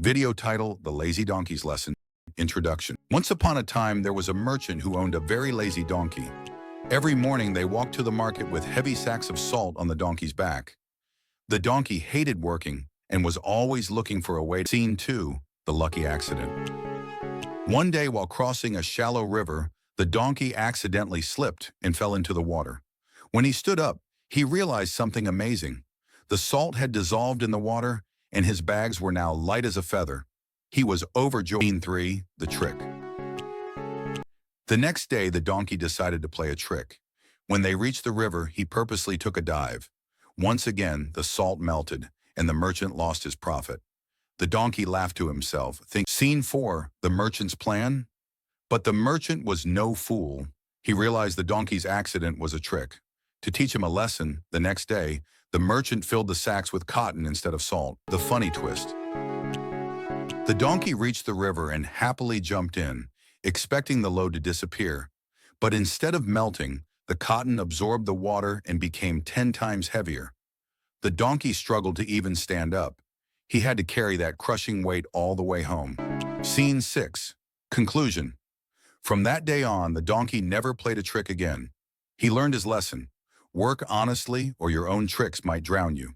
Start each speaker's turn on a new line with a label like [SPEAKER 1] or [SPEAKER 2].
[SPEAKER 1] Video title: The Lazy Donkey's Lesson. Introduction. Once upon a time, there was a merchant who owned a very lazy donkey. Every morning, they walked to the market with heavy sacks of salt on the donkey's back. The donkey hated working and was always looking for a way to. Scene 2. The Lucky Accident. One day, while crossing a shallow river, the donkey accidentally slipped and fell into the water. When he stood up, he realized something amazing. The salt had dissolved in the water, and his bags were now light as a feather. He was overjoyed. Scene 3. The Trick. The next day, the donkey decided to play a trick. When they reached the river, he purposely took a dive. Once again, the salt melted, and the merchant lost his profit. The donkey laughed to himself, thinking. Scene 4. The Merchant's Plan. But the merchant was no fool. He realized the donkey's accident was a trick. To teach him a lesson, the next day, the merchant filled the sacks with cotton instead of salt. The funny twist. The donkey reached the river and happily jumped in, expecting the load to disappear. But instead of melting, the cotton absorbed the water and became 10 times heavier. The donkey struggled to even stand up. He had to carry that crushing weight all the way home. Scene 6. Conclusion. From that day on, the donkey never played a trick again. He learned his lesson. Work honestly, or your own tricks might drown you.